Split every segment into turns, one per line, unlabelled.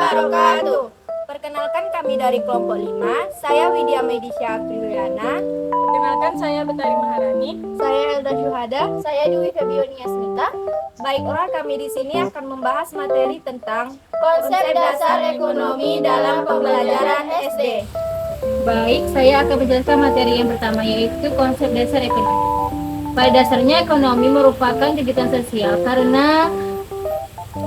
wabarakatuh. Perkenalkan kami dari kelompok 5. Saya Widya Medisya Apriliana.
Perkenalkan saya Betari Maharani.
Saya Elda Syuhada. Saya Dwi Febioni Asmita. Baiklah, kami di sini akan membahas materi tentang konsep dasar ekonomi dalam pembelajaran SD.
Baik, saya akan menjelaskan materi yang pertama, yaitu konsep dasar ekonomi. Pada dasarnya ekonomi merupakan kegiatan sosial karena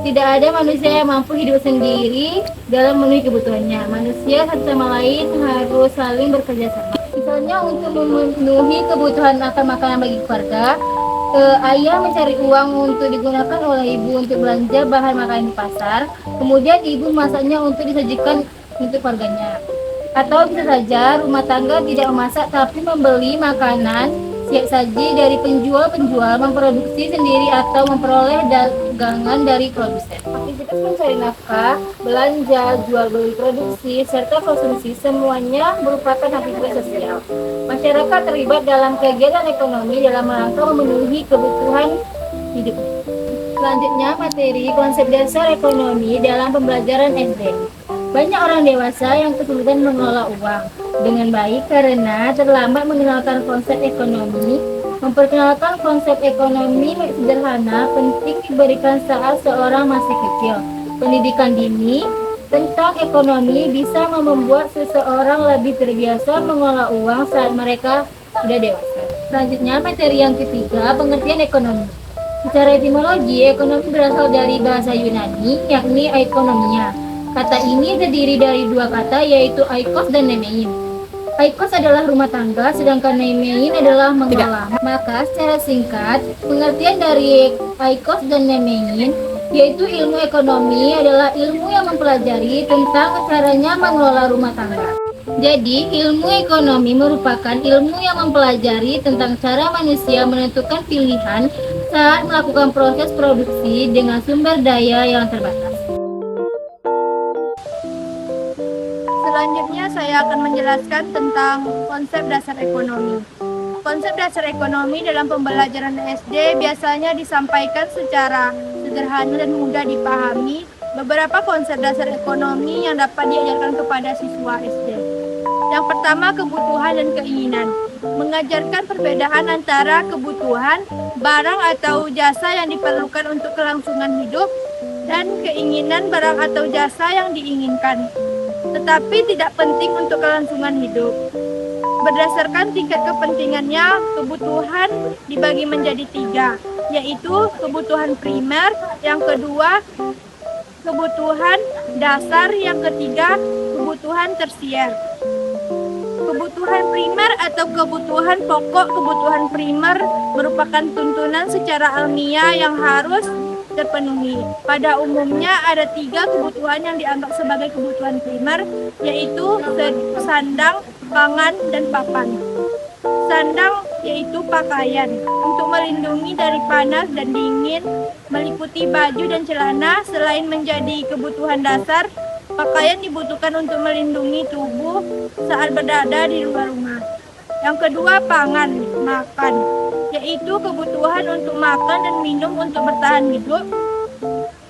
tidak ada manusia yang mampu hidup sendiri dalam memenuhi kebutuhannya. Manusia satu sama lain harus saling bekerja sama. Misalnya untuk memenuhi kebutuhan akan makanan bagi keluarga, ayah mencari uang untuk digunakan oleh ibu untuk belanja bahan makanan di pasar. Kemudian ibu memasaknya untuk disajikan untuk keluarganya. Atau bisa saja rumah tangga tidak memasak tapi membeli makanan siap saji dari penjual-penjual, memproduksi sendiri atau memperoleh dagangan dari produsen. Aktivitas mencari nafkah, belanja, jual beli produksi, serta konsumsi semuanya merupakan aktivitas sosial. Masyarakat terlibat dalam kegiatan ekonomi dalam rangka memenuhi kebutuhan hidup. Selanjutnya, materi konsep dasar ekonomi dalam pembelajaran SD. Banyak orang dewasa yang kesulitan mengelola uang dengan baik karena terlambat mengenalkan konsep ekonomi. Memperkenalkan konsep ekonomi sederhana penting diberikan saat seorang masih kecil. Pendidikan dini tentang ekonomi bisa membuat seseorang lebih terbiasa mengelola uang saat mereka sudah dewasa. Selanjutnya, materi yang ketiga, pengertian ekonomi. Secara etimologi, ekonomi berasal dari bahasa Yunani, yakni ekonomia. Kata ini terdiri dari dua kata, yaitu oikos dan nemein. Oikos adalah rumah tangga, sedangkan nemein adalah mengelola. Maka secara singkat, pengertian dari oikos dan nemein, yaitu ilmu ekonomi adalah ilmu yang mempelajari tentang caranya mengelola rumah tangga. Jadi, ilmu ekonomi merupakan ilmu yang mempelajari tentang cara manusia menentukan pilihan saat melakukan proses produksi dengan sumber daya yang terbatas.
Selanjutnya saya akan menjelaskan tentang konsep dasar ekonomi. Konsep dasar ekonomi dalam pembelajaran SD biasanya disampaikan secara sederhana dan mudah dipahami. Beberapa konsep dasar ekonomi yang dapat diajarkan kepada siswa SD. Yang pertama, kebutuhan dan keinginan. Mengajarkan perbedaan antara kebutuhan, barang atau jasa yang diperlukan untuk kelangsungan hidup, dan keinginan barang atau jasa yang diinginkan, tetapi tidak penting untuk kelangsungan hidup. Berdasarkan tingkat kepentingannya, kebutuhan dibagi menjadi 3, yaitu kebutuhan primer, yang kedua kebutuhan dasar, yang ketiga kebutuhan tersier. Kebutuhan primer atau kebutuhan pokok. Kebutuhan primer merupakan tuntunan secara alamiah yang harus terpenuhi. Pada umumnya ada 3 kebutuhan yang dianggap sebagai kebutuhan primer, yaitu sandang, pangan, dan papan. Sandang yaitu pakaian untuk melindungi dari panas dan dingin, meliputi baju dan celana. Selain menjadi kebutuhan dasar, pakaian dibutuhkan untuk melindungi tubuh saat berada di luar rumah. Yang kedua, pangan, makan, yaitu kebutuhan untuk makan dan minum untuk bertahan hidup.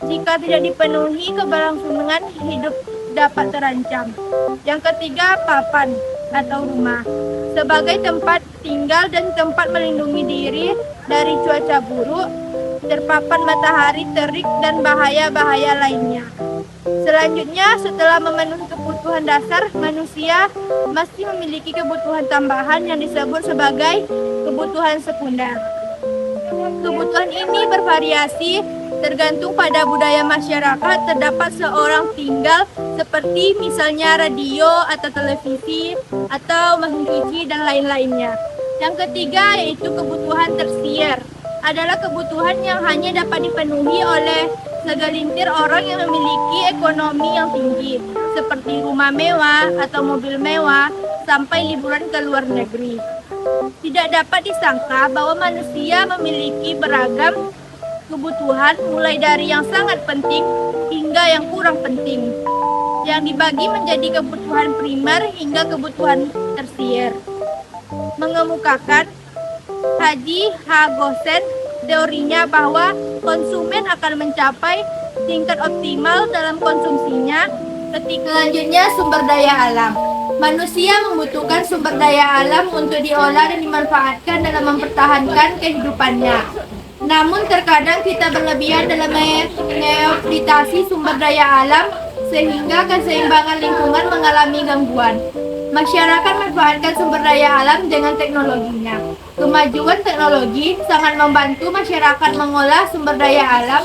Jika tidak dipenuhi, keberlangsungan hidup dapat terancam. Yang ketiga, papan atau rumah, sebagai tempat tinggal dan tempat melindungi diri dari cuaca buruk, terpapar matahari terik, dan bahaya-bahaya lainnya. Selanjutnya, setelah memenuhi kebutuhan dasar, manusia masih memiliki kebutuhan tambahan yang disebut sebagai kebutuhan sekunder. Kebutuhan ini bervariasi tergantung pada budaya masyarakat. Terdapat seorang tinggal seperti misalnya radio atau televisi atau mesin cuci dan lain-lainnya. Yang ketiga yaitu kebutuhan tersier, adalah kebutuhan yang hanya dapat dipenuhi oleh segelintir orang yang memiliki ekonomi yang tinggi, seperti rumah mewah atau mobil mewah sampai liburan ke luar negeri. Tidak dapat disangka bahwa manusia memiliki beragam kebutuhan, mulai dari yang sangat penting hingga yang kurang penting, yang dibagi menjadi kebutuhan primer hingga kebutuhan tersier. Mengemukakan Haji H. Gosen teorinya bahwa konsumen akan mencapai tingkat optimal dalam konsumsinya. Selanjutnya, sumber daya alam. Manusia membutuhkan sumber daya alam untuk diolah dan dimanfaatkan dalam mempertahankan kehidupannya. Namun terkadang kita berlebihan dalam mengeksploitasi sumber daya alam sehingga keseimbangan lingkungan mengalami gangguan. Masyarakat memanfaatkan sumber daya alam dengan teknologinya. Kemajuan teknologi sangat membantu masyarakat mengolah sumber daya alam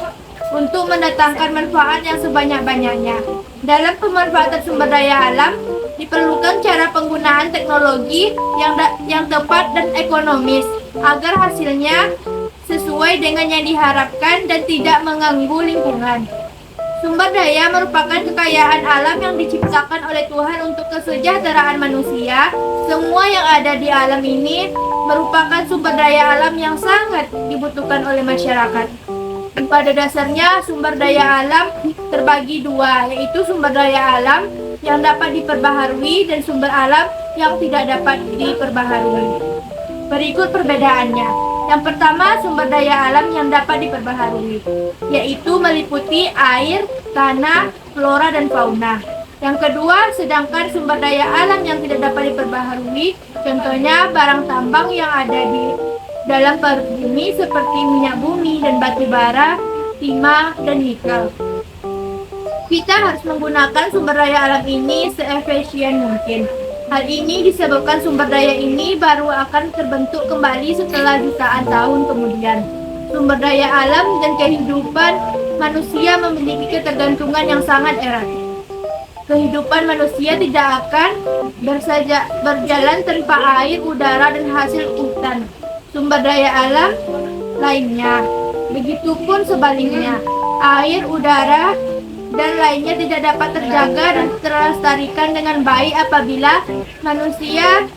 untuk mendatangkan manfaat yang sebanyak-banyaknya. Dalam pemanfaatan sumber daya alam, diperlukan cara penggunaan teknologi yang tepat dan ekonomis agar hasilnya sesuai dengan yang diharapkan dan tidak mengganggu lingkungan. Sumber daya merupakan kekayaan alam yang diciptakan oleh Tuhan untuk kesejahteraan manusia. Semua yang ada di alam ini merupakan sumber daya alam yang sangat dibutuhkan oleh masyarakat. Pada dasarnya, sumber daya alam terbagi dua, yaitu sumber daya alam yang dapat diperbaharui dan sumber alam yang tidak dapat diperbaharui. Berikut perbedaannya. Yang pertama, sumber daya alam yang dapat diperbaharui, yaitu meliputi air, tanah, flora, dan fauna. Yang kedua, sedangkan sumber daya alam yang tidak dapat diperbaharui, contohnya barang tambang yang ada di dalam perut bumi seperti minyak bumi dan batu bara, timah, dan nikel. Kita harus menggunakan sumber daya alam ini seefisien mungkin. Hal ini disebabkan sumber daya ini baru akan terbentuk kembali setelah jutaan tahun kemudian. Sumber daya alam dan kehidupan manusia memiliki ketergantungan yang sangat erat. Kehidupan manusia tidak akan berjalan tanpa air, udara, dan hasil hutan. Sumber daya alam lainnya. Begitupun sebaliknya, air, udara, dan lainnya tidak dapat terjaga dan terlestarikan dengan baik apabila manusia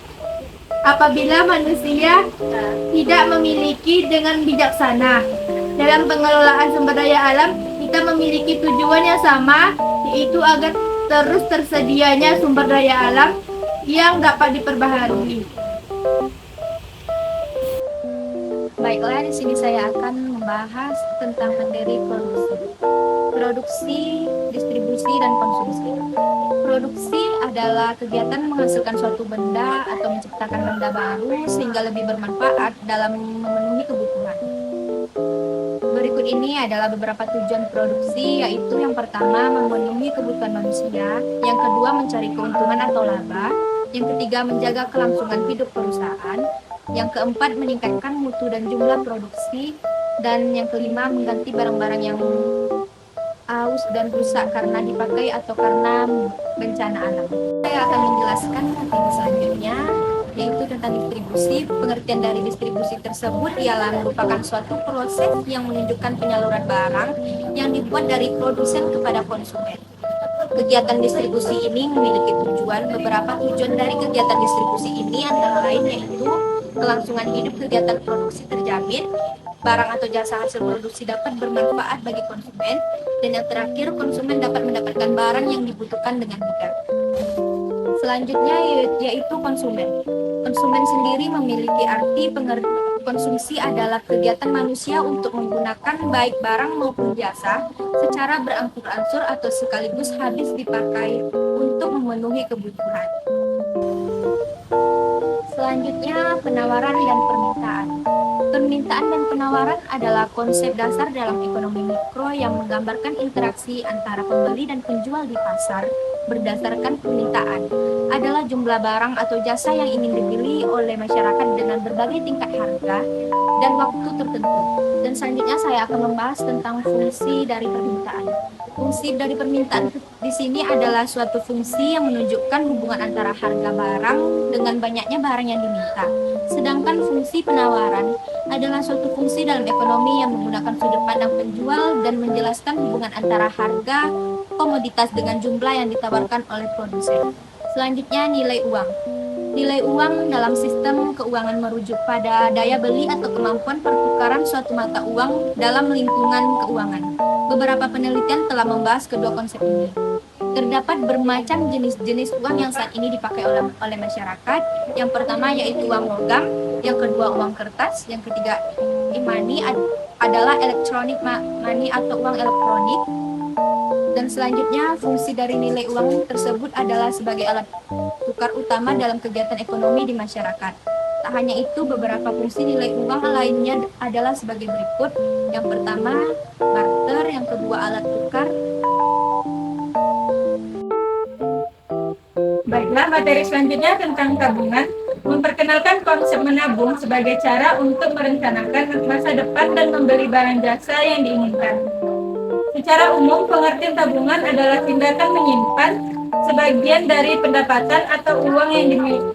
tidak memiliki dengan bijaksana. Dalam pengelolaan sumber daya alam, kita memiliki tujuan yang sama, yaitu agar terus tersedianya sumber daya alam yang dapat diperbaharui.
Baiklah, di sini saya akan membahas tentang materi produksi, distribusi, dan konsumsi. Produksi adalah kegiatan menghasilkan suatu benda atau menciptakan benda baru sehingga lebih bermanfaat dalam memenuhi kebutuhan. Berikut ini adalah beberapa tujuan produksi, yaitu yang pertama memenuhi kebutuhan manusia, yang kedua mencari keuntungan atau laba, yang ketiga menjaga kelangsungan hidup perusahaan, yang keempat meningkatkan mutu dan jumlah produksi, dan yang kelima mengganti barang-barang yang aus dan rusak karena dipakai atau karena bencana alam. Saya akan menjelaskan materi selanjutnya, yaitu tentang distribusi. Pengertian dari distribusi tersebut ialah merupakan suatu proses yang menunjukkan penyaluran barang yang dibuat dari produsen kepada konsumen. Kegiatan distribusi ini memiliki tujuan. Beberapa tujuan dari kegiatan distribusi ini antara lain yaitu kelangsungan hidup kegiatan produksi terjamin, barang atau jasa hasil produksi dapat bermanfaat bagi konsumen, dan yang terakhir konsumen dapat mendapatkan barang yang dibutuhkan dengan mudah. Selanjutnya yaitu konsumen. Konsumen sendiri memiliki arti konsumsi adalah kegiatan manusia untuk menggunakan baik barang maupun jasa secara berangsur-angsur atau sekaligus habis dipakai untuk memenuhi kebutuhan. Selanjutnya, penawaran dan permintaan. Permintaan dan penawaran adalah konsep dasar dalam ekonomi mikro yang menggambarkan interaksi antara pembeli dan penjual di pasar berdasarkan permintaan. Adalah jumlah barang atau jasa yang ingin dibeli oleh masyarakat dengan berbagai tingkat harga dan waktu tertentu. Dan selanjutnya saya akan membahas tentang fungsi dari permintaan. Fungsi dari permintaan di sini adalah suatu fungsi yang menunjukkan hubungan antara harga barang dengan banyaknya barang yang diminta. Sedangkan fungsi penawaran adalah suatu fungsi dalam ekonomi yang menggunakan sudut pandang penjual dan menjelaskan hubungan antara harga komoditas dengan jumlah yang ditawarkan oleh produsen. Selanjutnya, nilai uang. Nilai uang dalam sistem keuangan merujuk pada daya beli atau kemampuan pertukaran suatu mata uang dalam lingkungan keuangan. Beberapa penelitian telah membahas kedua konsep ini. Terdapat bermacam jenis-jenis uang yang saat ini dipakai oleh masyarakat. Yang pertama yaitu uang logam, yang kedua uang kertas, yang ketiga e-money adalah electronic money atau uang elektronik,
Dan selanjutnya, fungsi dari nilai uang tersebut adalah sebagai alat tukar utama dalam kegiatan ekonomi di masyarakat. Tak hanya itu, beberapa fungsi nilai uang lainnya adalah sebagai berikut. Yang pertama, barter, yang kedua alat tukar.
Baiklah, materi selanjutnya tentang tabungan. Memperkenalkan konsep menabung sebagai cara untuk merencanakan masa depan dan membeli barang jasa yang diinginkan. Secara umum, pengertian tabungan adalah tindakan menyimpan sebagian dari pendapatan atau uang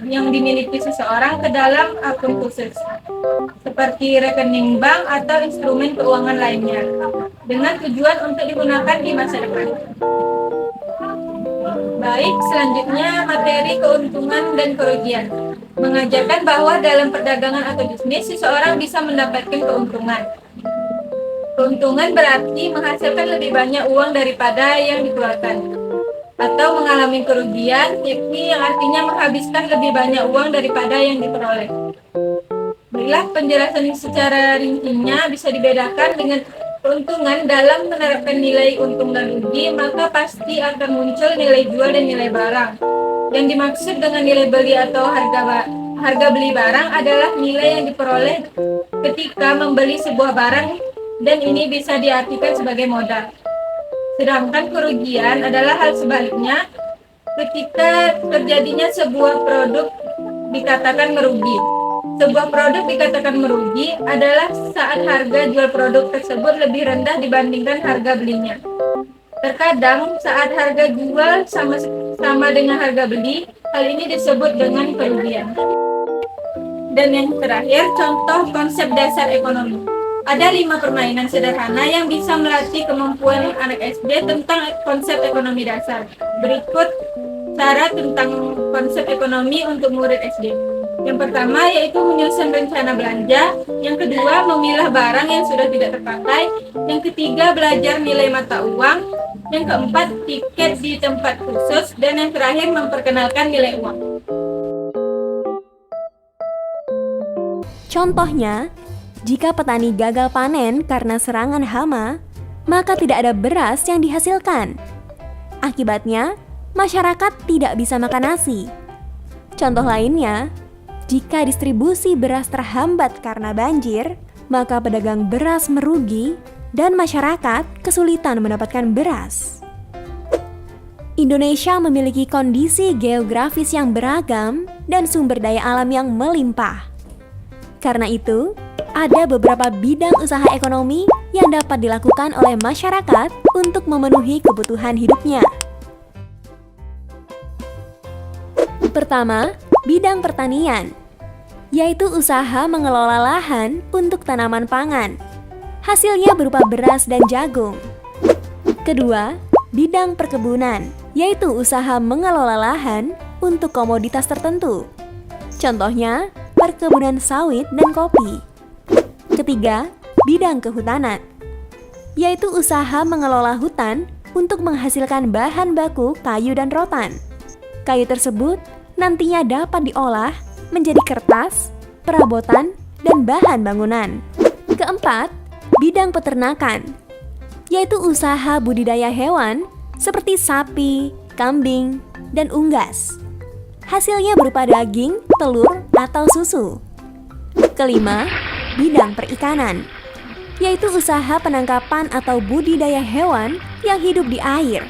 yang dimiliki seseorang ke dalam akun khusus, seperti rekening bank atau instrumen keuangan lainnya, dengan tujuan untuk digunakan di masa depan. Baik, selanjutnya materi keuntungan dan kerugian. Mengajarkan bahwa dalam perdagangan atau bisnis, seseorang bisa mendapatkan keuntungan. Keuntungan berarti menghasilkan lebih banyak uang daripada yang dikeluarkan. Atau mengalami kerugian, yakni yang artinya menghabiskan lebih banyak uang daripada yang diperoleh. Baiklah, penjelasan secara rincinya bisa dibedakan dengan keuntungan dalam menerapkan nilai untung dan rugi, maka pasti akan muncul nilai jual dan nilai barang. Yang dimaksud dengan nilai beli atau harga beli barang adalah nilai yang diperoleh ketika membeli sebuah barang, dan ini bisa diartikan sebagai modal. Sedangkan kerugian adalah hal sebaliknya, ketika terjadinya sebuah produk dikatakan merugi. Sebuah produk dikatakan merugi adalah saat harga jual produk tersebut lebih rendah dibandingkan harga belinya. Terkadang saat harga jual sama dengan harga beli, hal ini disebut dengan kerugian. Dan yang terakhir, contoh konsep dasar ekonomi. Ada 5 permainan sederhana yang bisa melatih kemampuan anak SD tentang konsep ekonomi dasar. Berikut cara tentang konsep ekonomi untuk murid SD. Yang pertama yaitu menyusun rencana belanja, yang kedua memilah barang yang sudah tidak terpakai, yang ketiga belajar nilai mata uang, yang keempat tiket di tempat khusus, dan yang terakhir memperkenalkan nilai uang.
Contohnya, jika petani gagal panen karena serangan hama, maka tidak ada beras yang dihasilkan. Akibatnya, masyarakat tidak bisa makan nasi. Contoh lainnya, jika distribusi beras terhambat karena banjir, maka pedagang beras merugi dan masyarakat kesulitan mendapatkan beras. Indonesia memiliki kondisi geografis yang beragam dan sumber daya alam yang melimpah. Karena itu, ada beberapa bidang usaha ekonomi yang dapat dilakukan oleh masyarakat untuk memenuhi kebutuhan hidupnya. Pertama, bidang pertanian, yaitu usaha mengelola lahan untuk tanaman pangan. Hasilnya berupa beras dan jagung. Kedua, bidang perkebunan, yaitu usaha mengelola lahan untuk komoditas tertentu. Contohnya, perkebunan sawit dan kopi. Ketiga, bidang kehutanan, yaitu usaha mengelola hutan untuk menghasilkan bahan baku kayu dan rotan. Kayu tersebut nantinya dapat diolah menjadi kertas, perabotan, dan bahan bangunan. Keempat, bidang peternakan, yaitu usaha budidaya hewan seperti sapi, kambing, dan unggas. Hasilnya berupa daging, telur, atau susu. Kelima, bidang perikanan, yaitu usaha penangkapan atau budidaya hewan yang hidup di air,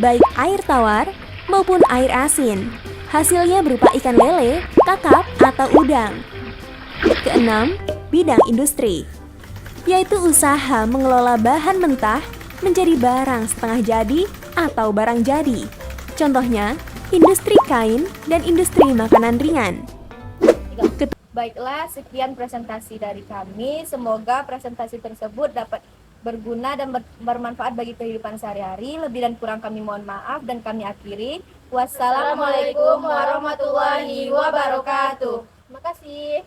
baik air tawar maupun air asin. Hasilnya berupa ikan lele, kakap, atau udang. Keenam, bidang industri, yaitu usaha mengelola bahan mentah menjadi barang setengah jadi atau barang jadi. Contohnya, industri kain dan industri makanan ringan.
Baiklah, sekian presentasi dari kami. Semoga presentasi tersebut dapat berguna dan bermanfaat bagi kehidupan sehari-hari. Lebih dan kurang kami mohon maaf dan kami akhiri. Wassalamualaikum warahmatullahi wabarakatuh. Terima kasih.